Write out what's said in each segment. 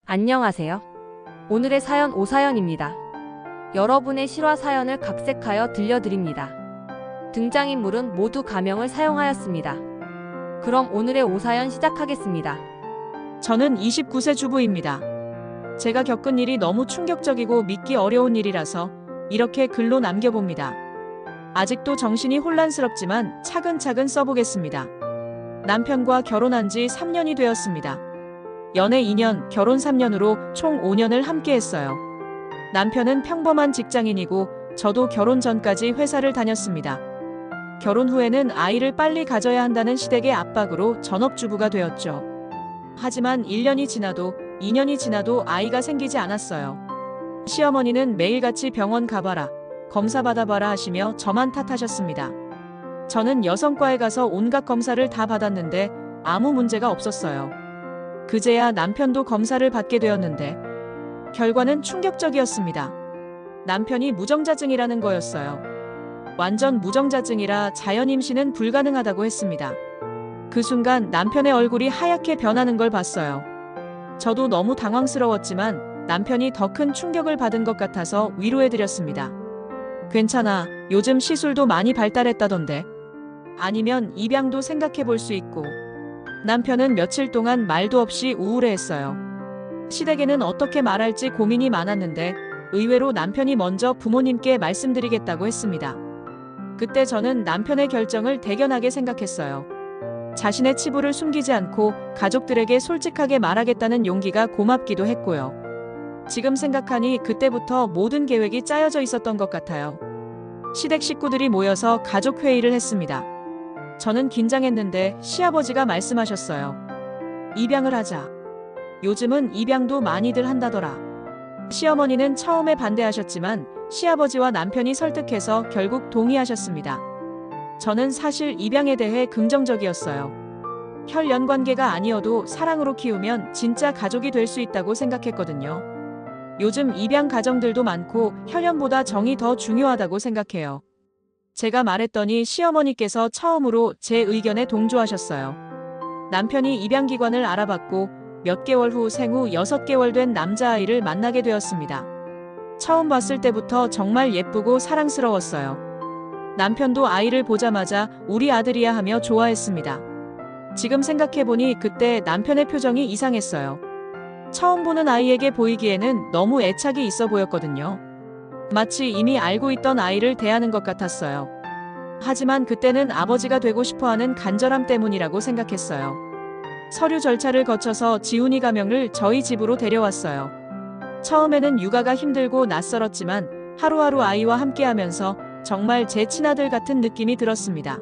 안녕하세요. 오늘의 사연 오사연입니다. 여러분의 실화 사연을 각색하여 들려드립니다. 등장인물은 모두 가명을 사용하였습니다. 그럼 오늘의 오사연 시작하겠습니다. 저는 29세 주부입니다. 제가 겪은 일이 너무 충격적이고 믿기 어려운 일이라서 이렇게 글로 남겨봅니다. 아직도 정신이 혼란스럽지만 차근차근 써보겠습니다. 남편과 결혼한 지 3년이 되었습니다. 연애 2년, 결혼 3년으로 총 5년을 함께 했어요. 남편은 평범한 직장인이고 저도 결혼 전까지 회사를 다녔습니다. 결혼 후에는 아이를 빨리 가져야 한다는 시댁의 압박으로 전업주부가 되었죠. 하지만 1년이 지나도 2년이 지나도 아이가 생기지 않았어요. 시어머니는 매일같이 병원 가봐라, 검사 받아봐라 하시며 저만 탓하셨습니다. 저는 여성과에 가서 온갖 검사를 다 받았는데 아무 문제가 없었어요. 그제야 남편도 검사를 받게 되었는데 결과는 충격적이었습니다. 남편이 무정자증이라는 거였어요. 완전 무정자증이라 자연 임신은 불가능하다고 했습니다. 그 순간 남편의 얼굴이 하얗게 변하는 걸 봤어요. 저도 너무 당황스러웠지만 남편이 더 큰 충격을 받은 것 같아서 위로해드렸습니다. 괜찮아, 요즘 시술도 많이 발달했다던데. 아니면 입양도 생각해 볼 수 있고. 남편은 며칠 동안 말도 없이 우울해했어요. 시댁에는 어떻게 말할지 고민이 많았는데 의외로 남편이 먼저 부모님께 말씀드리겠다고 했습니다. 그때 저는 남편의 결정을 대견하게 생각했어요. 자신의 치부를 숨기지 않고 가족들에게 솔직하게 말하겠다는 용기가 고맙기도 했고요. 지금 생각하니 그때부터 모든 계획이 짜여져 있었던 것 같아요. 시댁 식구들이 모여서 가족 회의를 했습니다. 저는 긴장했는데 시아버지가 말씀하셨어요. 입양을 하자. 요즘은 입양도 많이들 한다더라. 시어머니는 처음에 반대하셨지만 시아버지와 남편이 설득해서 결국 동의하셨습니다. 저는 사실 입양에 대해 긍정적이었어요. 혈연 관계가 아니어도 사랑으로 키우면 진짜 가족이 될 수 있다고 생각했거든요. 요즘 입양 가정들도 많고 혈연보다 정이 더 중요하다고 생각해요. 제가 말했더니 시어머니께서 처음으로 제 의견에 동조하셨어요. 남편이 입양기관을 알아봤고 몇 개월 후 생후 6개월 된 남자아이를 만나게 되었습니다. 처음 봤을 때부터 정말 예쁘고 사랑스러웠어요. 남편도 아이를 보자마자 우리 아들이야 하며 좋아했습니다. 지금 생각해보니 그때 남편의 표정이 이상했어요. 처음 보는 아이에게 보이기에는 너무 애착이 있어 보였거든요. 마치 이미 알고 있던 아이를 대하는 것 같았어요. 하지만 그때는 아버지가 되고 싶어하는 간절함 때문이라고 생각했어요. 서류 절차를 거쳐서 지훈이 가명을 저희 집으로 데려왔어요. 처음에는 육아가 힘들고 낯설었지만 하루하루 아이와 함께하면서 정말 제 친아들 같은 느낌이 들었습니다.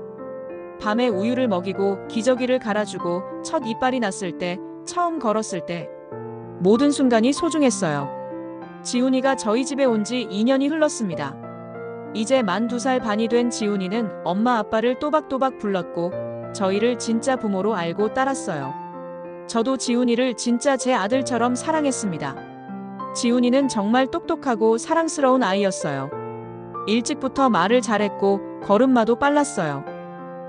밤에 우유를 먹이고 기저귀를 갈아주고 첫 이빨이 났을 때, 처음 걸었을 때 모든 순간이 소중했어요. 지훈이가 저희 집에 온 지 2년이 흘렀습니다. 이제 만 2살 반이 된 지훈이는 엄마 아빠를 또박또박 불렀고 저희를 진짜 부모로 알고 따랐어요. 저도 지훈이를 진짜 제 아들처럼 사랑했습니다. 지훈이는 정말 똑똑하고 사랑스러운 아이였어요. 일찍부터 말을 잘했고 걸음마도 빨랐어요.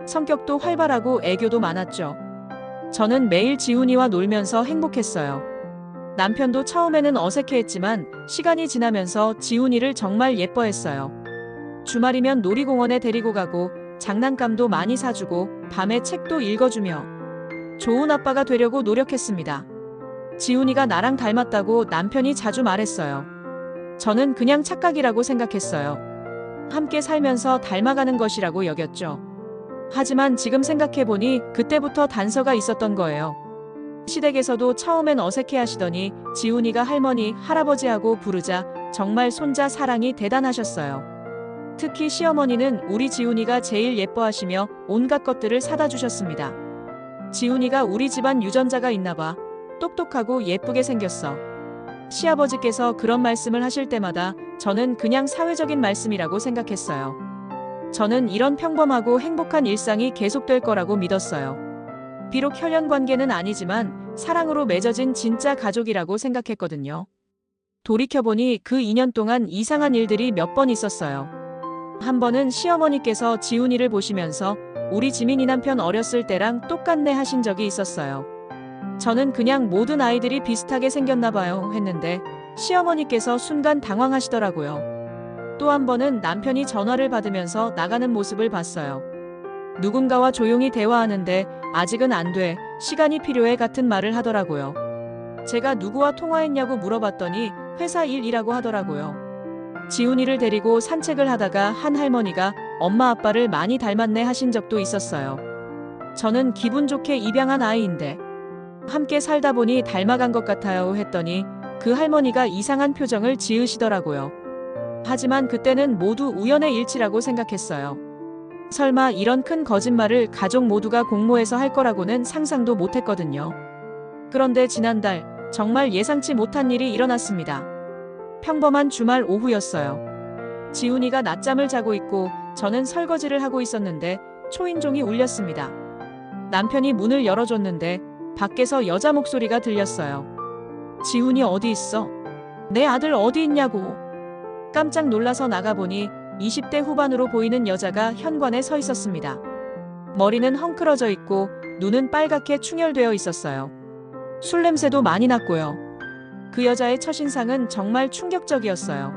성격도 활발하고 애교도 많았죠. 저는 매일 지훈이와 놀면서 행복했어요. 남편도 처음에는 어색해했지만 시간이 지나면서 지훈이를 정말 예뻐했어요. 주말이면 놀이공원에 데리고 가고 장난감도 많이 사주고 밤에 책도 읽어주며 좋은 아빠가 되려고 노력했습니다. 지훈이가 나랑 닮았다고 남편이 자주 말했어요. 저는 그냥 착각이라고 생각했어요. 함께 살면서 닮아가는 것이라고 여겼죠. 하지만 지금 생각해보니 그때부터 단서가 있었던 거예요. 시댁에서도 처음엔 어색해하시더니 지훈이가 할머니, 할아버지하고 부르자 정말 손자 사랑이 대단하셨어요. 특히 시어머니는 우리 지훈이가 제일 예뻐하시며 온갖 것들을 사다 주셨습니다. 지훈이가 우리 집안 유전자가 있나봐. 똑똑하고 예쁘게 생겼어. 시아버지께서 그런 말씀을 하실 때마다 저는 그냥 사회적인 말씀이라고 생각했어요. 저는 이런 평범하고 행복한 일상이 계속될 거라고 믿었어요. 비록 혈연 관계는 아니지만 사랑으로 맺어진 진짜 가족이라고 생각했거든요. 돌이켜보니 그 2년 동안 이상한 일들이 몇 번 있었어요. 한 번은 시어머니께서 지훈이를 보시면서 우리 지민이 남편 어렸을 때랑 똑같네 하신 적이 있었어요. 저는 그냥 모든 아이들이 비슷하게 생겼나 봐요 했는데 시어머니께서 순간 당황하시더라고요. 또 한 번은 남편이 전화를 받으면서 나가는 모습을 봤어요. 누군가와 조용히 대화하는데 아직은 안 돼, 시간이 필요해 같은 말을 하더라고요. 제가 누구와 통화했냐고 물어봤더니 회사 일이라고 하더라고요. 지훈이를 데리고 산책을 하다가 한 할머니가 엄마 아빠를 많이 닮았네 하신 적도 있었어요. 저는 기분 좋게 입양한 아이인데 함께 살다 보니 닮아간 것 같아요 했더니 그 할머니가 이상한 표정을 지으시더라고요. 하지만 그때는 모두 우연의 일치라고 생각했어요. 설마 이런 큰 거짓말을 가족 모두가 공모해서 할 거라고는 상상도 못했거든요. 그런데 지난달 정말 예상치 못한 일이 일어났습니다. 평범한 주말 오후였어요. 지훈이가 낮잠을 자고 있고 저는 설거지를 하고 있었는데 초인종이 울렸습니다. 남편이 문을 열어줬는데 밖에서 여자 목소리가 들렸어요. 지훈이 어디 있어? 내 아들 어디 있냐고. 깜짝 놀라서 나가보니 20대 후반으로 보이는 여자가 현관에 서 있었습니다. 머리는 헝클어져 있고 눈은 빨갛게 충혈되어 있었어요. 술 냄새도 많이 났고요. 그 여자의 첫인상은 정말 충격적이었어요.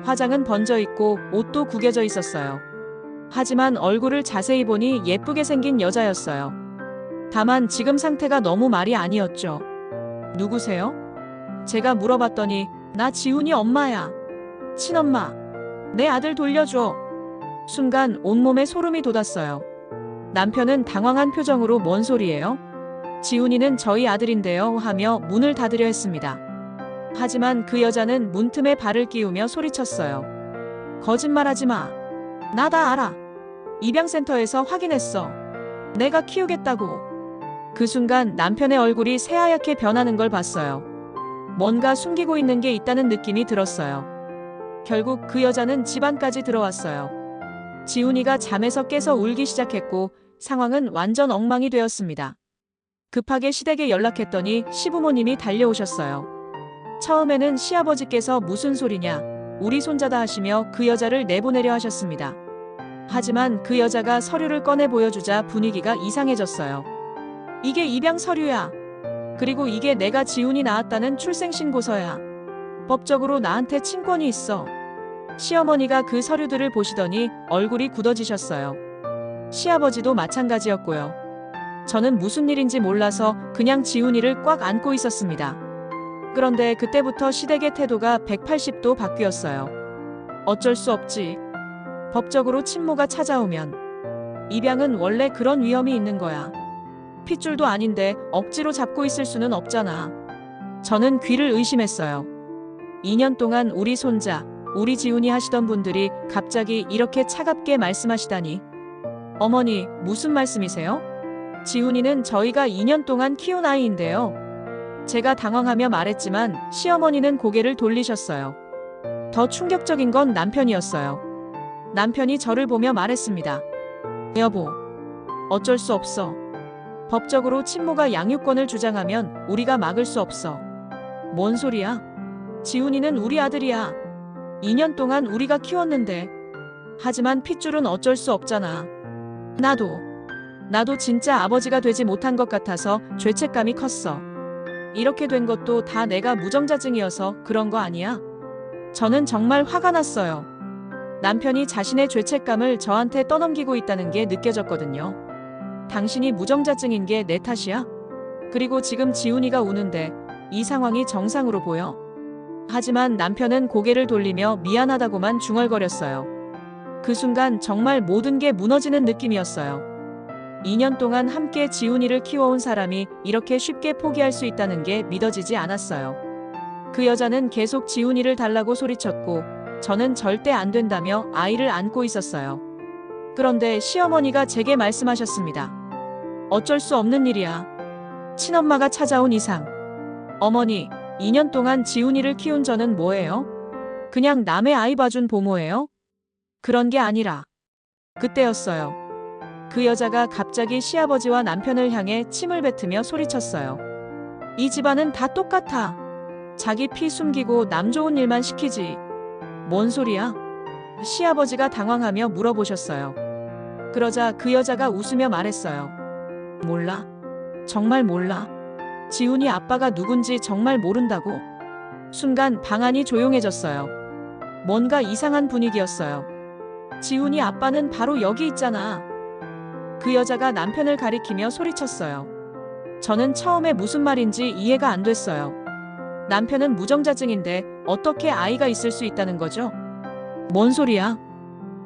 화장은 번져 있고 옷도 구겨져 있었어요. 하지만 얼굴을 자세히 보니 예쁘게 생긴 여자였어요. 다만 지금 상태가 너무 말이 아니었죠. 누구세요? 제가 물어봤더니 나 지훈이 엄마야. 친엄마. 내 아들 돌려줘. 순간 온몸에 소름이 돋았어요. 남편은 당황한 표정으로 뭔 소리예요? 지훈이는 저희 아들인데요 하며 문을 닫으려 했습니다. 하지만 그 여자는 문틈에 발을 끼우며 소리쳤어요. 거짓말하지 마. 나 다 알아. 입양센터에서 확인했어. 내가 키우겠다고. 그 순간 남편의 얼굴이 새하얗게 변하는 걸 봤어요. 뭔가 숨기고 있는 게 있다는 느낌이 들었어요. 결국 그 여자는 집안까지 들어왔어요. 지훈이가 잠에서 깨서 울기 시작했고 상황은 완전 엉망이 되었습니다. 급하게 시댁에 연락했더니 시부모님이 달려오셨어요. 처음에는 시아버지께서 무슨 소리냐, 우리 손자다 하시며 그 여자를 내보내려 하셨습니다. 하지만 그 여자가 서류를 꺼내 보여주자 분위기가 이상해졌어요. 이게 입양 서류야. 그리고 이게 내가 지훈이 낳았다는 출생신고서야. 법적으로 나한테 친권이 있어. 시어머니가 그 서류들을 보시더니 얼굴이 굳어지셨어요. 시아버지도 마찬가지였고요. 저는 무슨 일인지 몰라서 그냥 지훈이를 꽉 안고 있었습니다. 그런데 그때부터 시댁의 태도가 180도 바뀌었어요. 어쩔 수 없지. 법적으로 친모가 찾아오면. 입양은 원래 그런 위험이 있는 거야. 핏줄도 아닌데 억지로 잡고 있을 수는 없잖아. 저는 귀를 의심했어요. 2년 동안 우리 손자, 우리 지훈이 하시던 분들이 갑자기 이렇게 차갑게 말씀하시다니. 어머니, 무슨 말씀이세요? 지훈이는 저희가 2년 동안 키운 아이인데요. 제가 당황하며 말했지만 시어머니는 고개를 돌리셨어요. 더 충격적인 건 남편이었어요. 남편이 저를 보며 말했습니다. 여보, 어쩔 수 없어. 법적으로 친모가 양육권을 주장하면 우리가 막을 수 없어. 뭔 소리야? 지훈이는 우리 아들이야. 2년 동안 우리가 키웠는데. 하지만 핏줄은 어쩔 수 없잖아. 나도 진짜 아버지가 되지 못한 것 같아서 죄책감이 컸어. 이렇게 된 것도 다 내가 무정자증이어서 그런 거 아니야? 저는 정말 화가 났어요. 남편이 자신의 죄책감을 저한테 떠넘기고 있다는 게 느껴졌거든요. 당신이 무정자증인 게 내 탓이야? 그리고 지금 지훈이가 우는데 이 상황이 정상으로 보여. 하지만 남편은 고개를 돌리며 미안하다고만 중얼거렸어요. 그 순간 정말 모든 게 무너지는 느낌이었어요. 2년 동안 함께 지훈이를 키워온 사람이 이렇게 쉽게 포기할 수 있다는 게 믿어지지 않았어요. 그 여자는 계속 지훈이를 달라고 소리쳤고 저는 절대 안 된다며 아이를 안고 있었어요. 그런데 시어머니가 제게 말씀하셨습니다. 어쩔 수 없는 일이야. 친엄마가 찾아온 이상. 어머니, 2년 동안 지훈이를 키운 저는 뭐예요? 그냥 남의 아이 봐준 보모예요? 그런 게 아니라. 그때였어요. 그 여자가 갑자기 시아버지와 남편을 향해 침을 뱉으며 소리쳤어요. 이 집안은 다 똑같아. 자기 피 숨기고 남 좋은 일만 시키지. 뭔 소리야? 시아버지가 당황하며 물어보셨어요. 그러자 그 여자가 웃으며 말했어요. 몰라. 정말 몰라. 지훈이 아빠가 누군지 정말 모른다고. 순간 방 안이 조용해졌어요. 뭔가 이상한 분위기였어요. 지훈이 아빠는 바로 여기 있잖아. 그 여자가 남편을 가리키며 소리쳤어요. 저는 처음에 무슨 말인지 이해가 안 됐어요. 남편은 무정자증인데 어떻게 아이가 있을 수 있다는 거죠? 뭔 소리야?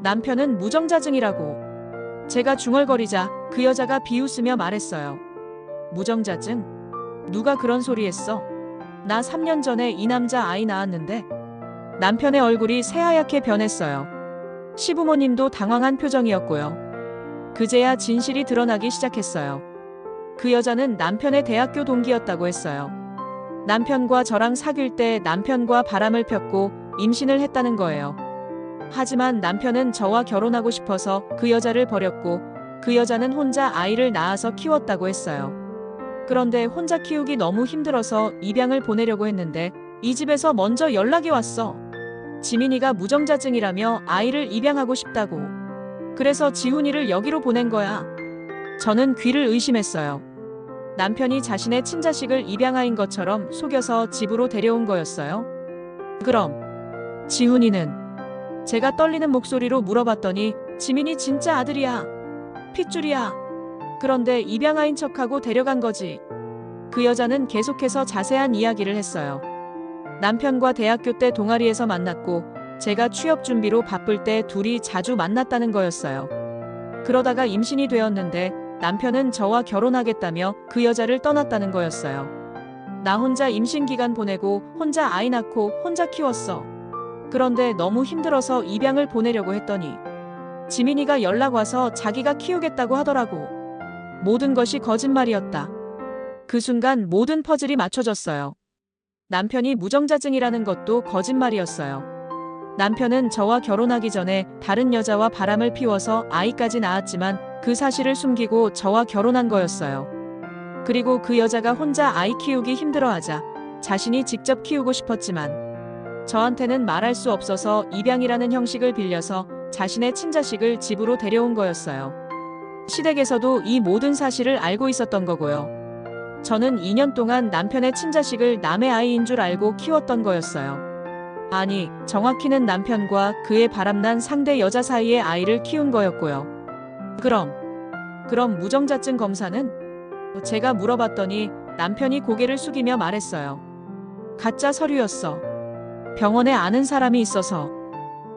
남편은 무정자증이라고. 제가 중얼거리자 그 여자가 비웃으며 말했어요. 무정자증? 누가 그런 소리 했어? 나 3년 전에 이 남자 아이 낳았는데. 남편의 얼굴이 새하얗게 변했어요. 시부모님도 당황한 표정이었고요. 그제야 진실이 드러나기 시작했어요. 그 여자는 남편의 대학교 동기였다고 했어요. 남편과 저랑 사귈 때 남편과 바람을 폈고 임신을 했다는 거예요. 하지만 남편은 저와 결혼하고 싶어서 그 여자를 버렸고 그 여자는 혼자 아이를 낳아서 키웠다고 했어요. 그런데 혼자 키우기 너무 힘들어서 입양을 보내려고 했는데 이 집에서 먼저 연락이 왔어. 지민이가 무정자증이라며 아이를 입양하고 싶다고. 그래서 지훈이를 여기로 보낸 거야. 저는 귀를 의심했어요. 남편이 자신의 친자식을 입양아인 것처럼 속여서 집으로 데려온 거였어요. 그럼 지훈이는? 제가 떨리는 목소리로 물어봤더니 지민이 진짜 아들이야. 핏줄이야. 그런데 입양아인 척하고 데려간 거지. 그 여자는 계속해서 자세한 이야기를 했어요. 남편과 대학교 때 동아리에서 만났고 제가 취업 준비로 바쁠 때 둘이 자주 만났다는 거였어요. 그러다가 임신이 되었는데 남편은 저와 결혼하겠다며 그 여자를 떠났다는 거였어요. 나 혼자 임신 기간 보내고 혼자 아이 낳고 혼자 키웠어. 그런데 너무 힘들어서 입양을 보내려고 했더니 지민이가 연락 와서 자기가 키우겠다고 하더라고. 모든 것이 거짓말이었다. 그 순간 모든 퍼즐이 맞춰졌어요. 남편이 무정자증이라는 것도 거짓말이었어요. 남편은 저와 결혼하기 전에 다른 여자와 바람을 피워서 아이까지 낳았지만 그 사실을 숨기고 저와 결혼한 거였어요. 그리고 그 여자가 혼자 아이 키우기 힘들어하자 자신이 직접 키우고 싶었지만 저한테는 말할 수 없어서 입양이라는 형식을 빌려서 자신의 친자식을 집으로 데려온 거였어요. 시댁에서도 이 모든 사실을 알고 있었던 거고요. 저는 2년 동안 남편의 친자식을 남의 아이인 줄 알고 키웠던 거였어요. 아니, 정확히는 남편과 그의 바람난 상대 여자 사이의 아이를 키운 거였고요. 그럼 무정자증 검사는? 제가 물어봤더니 남편이 고개를 숙이며 말했어요. 가짜 서류였어. 병원에 아는 사람이 있어서.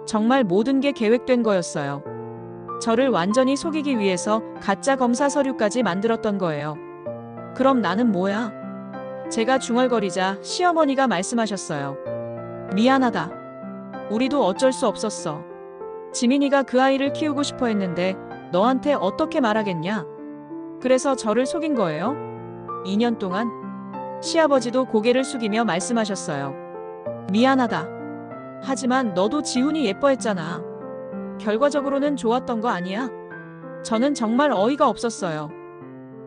정말 모든 게 계획된 거였어요. 저를 완전히 속이기 위해서 가짜 검사 서류까지 만들었던 거예요. 그럼 나는 뭐야? 제가 중얼거리자 시어머니가 말씀하셨어요. 미안하다. 우리도 어쩔 수 없었어. 지민이가 그 아이를 키우고 싶어 했는데 너한테 어떻게 말하겠냐? 그래서 저를 속인 거예요? 2년 동안? 시아버지도 고개를 숙이며 말씀하셨어요. 미안하다. 하지만 너도 지훈이 예뻐했잖아. 결과적으로는 좋았던 거 아니야? 저는 정말 어이가 없었어요.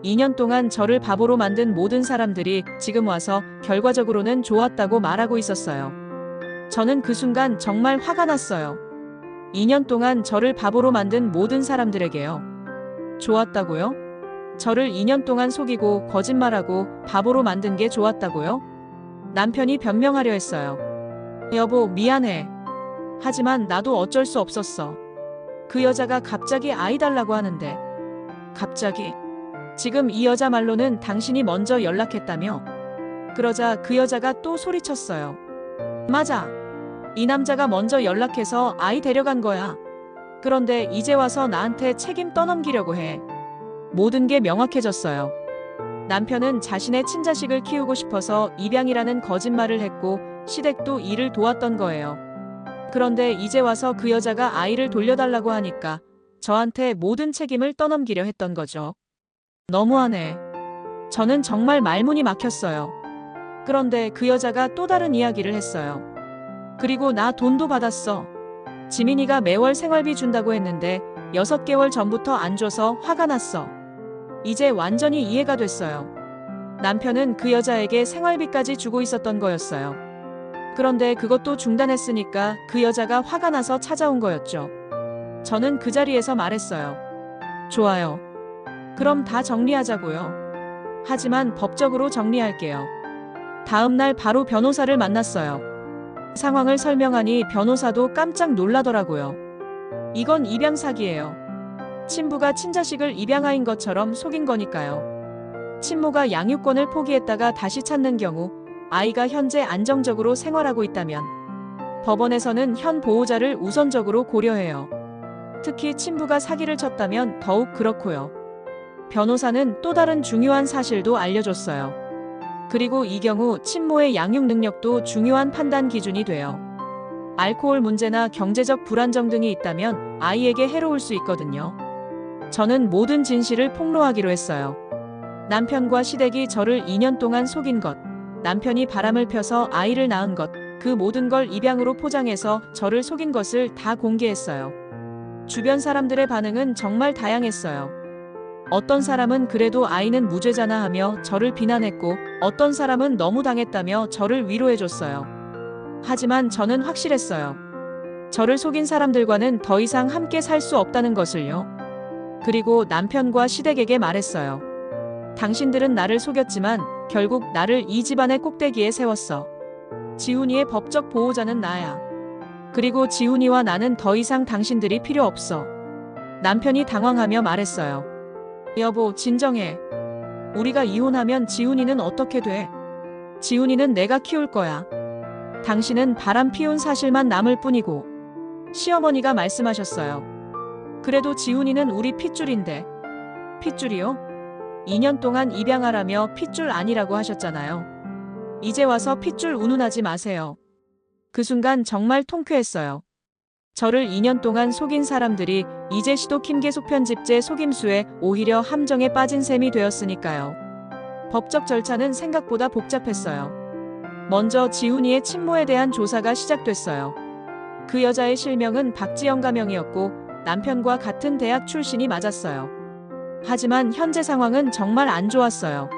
2년 동안 저를 바보로 만든 모든 사람들이 지금 와서 결과적으로는 좋았다고 말하고 있었어요. 저는 그 순간 정말 화가 났어요. 2년 동안 저를 바보로 만든 모든 사람들에게요. 좋았다고요? 저를 2년 동안 속이고 거짓말하고 바보로 만든 게 좋았다고요? 남편이 변명하려 했어요. 여보, 미안해. 하지만 나도 어쩔 수 없었어. 그 여자가 갑자기 아이 달라고 하는데. 갑자기? 지금 이 여자 말로는 당신이 먼저 연락했다며? 그러자 그 여자가 또 소리쳤어요. 맞아. 이 남자가 먼저 연락해서 아이 데려간 거야. 그런데 이제 와서 나한테 책임 떠넘기려고 해. 모든 게 명확해졌어요. 남편은 자신의 친자식을 키우고 싶어서 입양이라는 거짓말을 했고 시댁도 이를 도왔던 거예요. 그런데 이제 와서 그 여자가 아이를 돌려달라고 하니까 저한테 모든 책임을 떠넘기려 했던 거죠. 너무하네. 저는 정말 말문이 막혔어요. 그런데 그 여자가 또 다른 이야기를 했어요. 그리고 나 돈도 받았어. 지민이가 매월 생활비 준다고 했는데 6개월 전부터 안 줘서 화가 났어. 이제 완전히 이해가 됐어요. 남편은 그 여자에게 생활비까지 주고 있었던 거였어요. 그런데 그것도 중단했으니까 그 여자가 화가 나서 찾아온 거였죠. 저는 그 자리에서 말했어요. 좋아요. 그럼 다 정리하자고요. 하지만 법적으로 정리할게요. 다음 날 바로 변호사를 만났어요. 상황을 설명하니 변호사도 깜짝 놀라더라고요. 이건 입양 사기예요. 친부가 친자식을 입양아인 것처럼 속인 거니까요. 친모가 양육권을 포기했다가 다시 찾는 경우 아이가 현재 안정적으로 생활하고 있다면 법원에서는 현 보호자를 우선적으로 고려해요. 특히 친부가 사기를 쳤다면 더욱 그렇고요. 변호사는 또 다른 중요한 사실도 알려줬어요. 그리고 이 경우 친모의 양육 능력도 중요한 판단 기준이 돼요. 알코올 문제나 경제적 불안정 등이 있다면 아이에게 해로울 수 있거든요. 저는 모든 진실을 폭로하기로 했어요. 남편과 시댁이 저를 2년 동안 속인 것, 남편이 바람을 펴서 아이를 낳은 것, 그 모든 걸 입양으로 포장해서 저를 속인 것을 다 공개했어요. 주변 사람들의 반응은 정말 다양했어요. 어떤 사람은 그래도 아이는 무죄잖아 하며 저를 비난했고, 어떤 사람은 너무 당했다며 저를 위로해줬어요. 하지만 저는 확실했어요. 저를 속인 사람들과는 더 이상 함께 살 수 없다는 것을요. 그리고 남편과 시댁에게 말했어요. 당신들은 나를 속였지만 결국 나를 이 집안의 꼭대기에 세웠어. 지훈이의 법적 보호자는 나야. 그리고 지훈이와 나는 더 이상 당신들이 필요 없어. 남편이 당황하며 말했어요. 여보, 진정해. 우리가 이혼하면 지훈이는 어떻게 돼? 지훈이는 내가 키울 거야. 당신은 바람 피운 사실만 남을 뿐이고. 시어머니가 말씀하셨어요. 그래도 지훈이는 우리 핏줄인데. 핏줄이요? 2년 동안 입양하라며 핏줄 아니라고 하셨잖아요. 이제 와서 핏줄 운운하지 마세요. 그 순간 정말 통쾌했어요. 저를 2년 동안 속인 사람들이 이제 시도 김계숙 편집제 속임수에 오히려 함정에 빠진 셈이 되었으니까요. 법적 절차는 생각보다 복잡했어요. 먼저 지훈이의 친모에 대한 조사가 시작됐어요. 그 여자의 실명은 박지영 가명이었고 남편과 같은 대학 출신이 맞았어요. 하지만 현재 상황은 정말 안 좋았어요.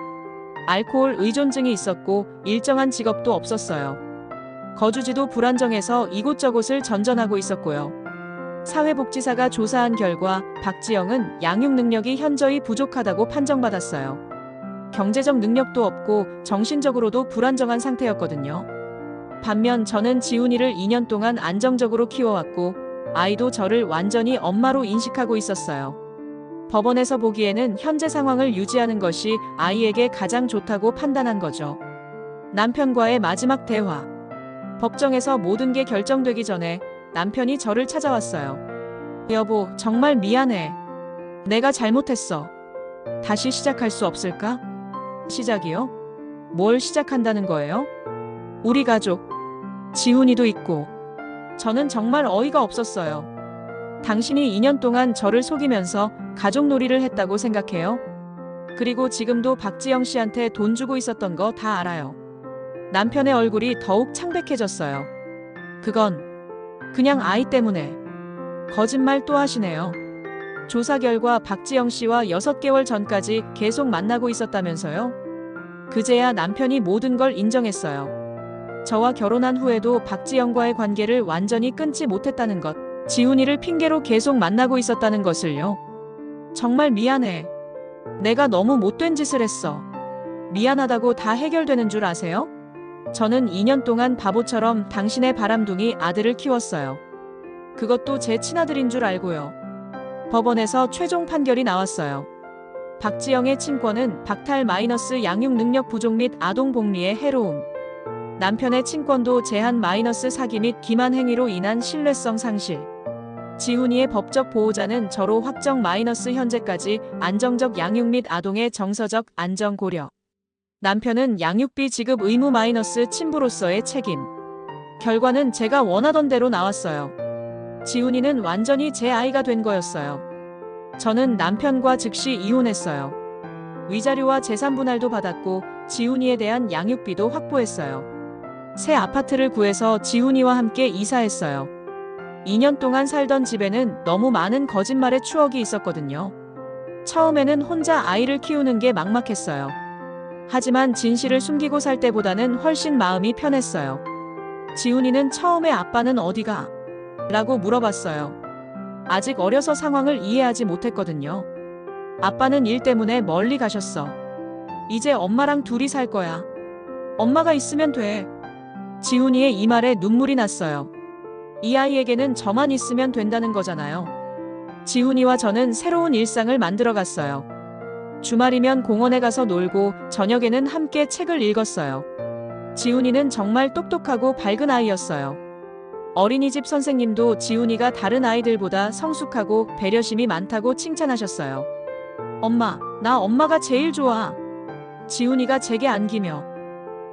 알코올 의존증이 있었고 일정한 직업도 없었어요. 거주지도 불안정해서 이곳저곳을 전전하고 있었고요. 사회복지사가 조사한 결과 박지영은 양육 능력이 현저히 부족하다고 판정받았어요. 경제적 능력도 없고 정신적으로도 불안정한 상태였거든요. 반면 저는 지훈이를 2년 동안 안정적으로 키워왔고 아이도 저를 완전히 엄마로 인식하고 있었어요. 법원에서 보기에는 현재 상황을 유지하는 것이 아이에게 가장 좋다고 판단한 거죠. 남편과의 마지막 대화. 법정에서 모든 게 결정되기 전에 남편이 저를 찾아왔어요. 여보, 정말 미안해. 내가 잘못했어. 다시 시작할 수 없을까? 시작이요? 뭘 시작한다는 거예요? 우리 가족, 지훈이도 있고. 저는 정말 어이가 없었어요. 당신이 2년 동안 저를 속이면서 가족놀이를 했다고 생각해요? 그리고 지금도 박지영 씨한테 돈 주고 있었던 거 다 알아요. 남편의 얼굴이 더욱 창백해졌어요. 그건 그냥 아이 때문에. 거짓말 또 하시네요. 조사 결과 박지영 씨와 6개월 전까지 계속 만나고 있었다면서요? 그제야 남편이 모든 걸 인정했어요. 저와 결혼한 후에도 박지영과의 관계를 완전히 끊지 못했다는 것, 지훈이를 핑계로 계속 만나고 있었다는 것을요. 정말 미안해. 내가 너무 못된 짓을 했어. 미안하다고 다 해결되는 줄 아세요? 저는 2년 동안 바보처럼 당신의 바람둥이 아들을 키웠어요. 그것도 제 친아들인 줄 알고요. 법원에서 최종 판결이 나왔어요. 박지영의 친권은 박탈 마이너스 양육 능력 부족 및 아동 복리의 해로움. 남편의 친권도 제한 마이너스 사기 및 기만 행위로 인한 신뢰성 상실. 지훈이의 법적 보호자는 저로 확정 마이너스 현재까지 안정적 양육 및 아동의 정서적 안정 고려. 남편은 양육비 지급 의무 마이너스 친부로서의 책임. 결과는 제가 원하던 대로 나왔어요. 지훈이는 완전히 제 아이가 된 거였어요. 저는 남편과 즉시 이혼했어요. 위자료와 재산 분할도 받았고 지훈이에 대한 양육비도 확보했어요. 새 아파트를 구해서 지훈이와 함께 이사했어요. 2년 동안 살던 집에는 너무 많은 거짓말의 추억이 있었거든요. 처음에는 혼자 아이를 키우는 게 막막했어요. 하지만 진실을 숨기고 살 때보다는 훨씬 마음이 편했어요. 지훈이는 처음에 아빠는 어디가? 라고 물어봤어요. 아직 어려서 상황을 이해하지 못했거든요. 아빠는 일 때문에 멀리 가셨어. 이제 엄마랑 둘이 살 거야. 엄마가 있으면 돼. 지훈이의 이 말에 눈물이 났어요. 이 아이에게는 저만 있으면 된다는 거잖아요. 지훈이와 저는 새로운 일상을 만들어 갔어요. 주말이면 공원에 가서 놀고 저녁에는 함께 책을 읽었어요. 지훈이는 정말 똑똑하고 밝은 아이였어요. 어린이집 선생님도 지훈이가 다른 아이들보다 성숙하고 배려심이 많다고 칭찬하셨어요. 엄마, 나 엄마가 제일 좋아. 지훈이가 제게 안기며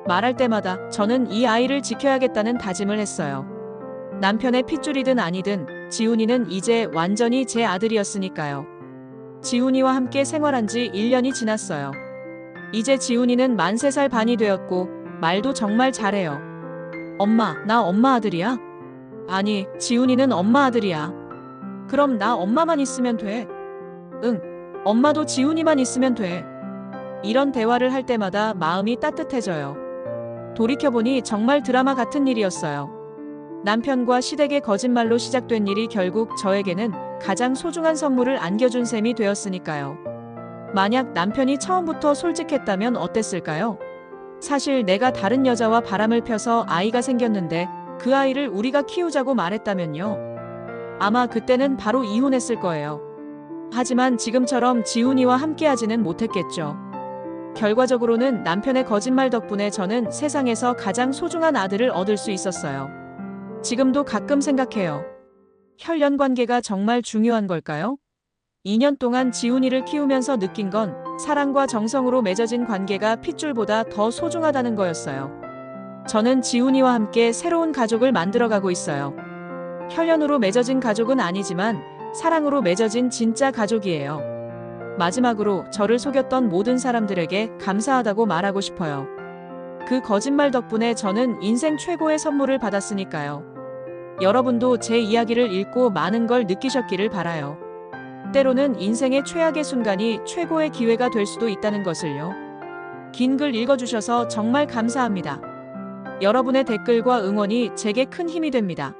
말할 때마다 저는 이 아이를 지켜야겠다는 다짐을 했어요. 남편의 핏줄이든 아니든 지훈이는 이제 완전히 제 아들이었으니까요. 지훈이와 함께 생활한 지 1년이 지났어요. 이제 지훈이는 만 3살 반이 되었고 말도 정말 잘해요. 엄마, 나 엄마 아들이야? 아니, 지훈이는 엄마 아들이야. 그럼 나 엄마만 있으면 돼. 응, 엄마도 지훈이만 있으면 돼. 이런 대화를 할 때마다 마음이 따뜻해져요. 돌이켜보니 정말 드라마 같은 일이었어요. 남편과 시댁의 거짓말로 시작된 일이 결국 저에게는 가장 소중한 선물을 안겨준 셈이 되었으니까요. 만약 남편이 처음부터 솔직했다면 어땠을까요? 사실 내가 다른 여자와 바람을 펴서 아이가 생겼는데 그 아이를 우리가 키우자고 말했다면요. 아마 그때는 바로 이혼했을 거예요. 하지만 지금처럼 지훈이와 함께하지는 못했겠죠. 결과적으로는 남편의 거짓말 덕분에 저는 세상에서 가장 소중한 아들을 얻을 수 있었어요. 지금도 가끔 생각해요. 혈연 관계가 정말 중요한 걸까요? 2년 동안 지훈이를 키우면서 느낀 건 사랑과 정성으로 맺어진 관계가 핏줄보다 더 소중하다는 거였어요. 저는 지훈이와 함께 새로운 가족을 만들어가고 있어요. 혈연으로 맺어진 가족은 아니지만 사랑으로 맺어진 진짜 가족이에요. 마지막으로 저를 속였던 모든 사람들에게 감사하다고 말하고 싶어요. 그 거짓말 덕분에 저는 인생 최고의 선물을 받았으니까요. 여러분도 제 이야기를 읽고 많은 걸 느끼셨기를 바라요. 때로는 인생의 최악의 순간이 최고의 기회가 될 수도 있다는 것을요. 긴 글 읽어주셔서 정말 감사합니다. 여러분의 댓글과 응원이 제게 큰 힘이 됩니다.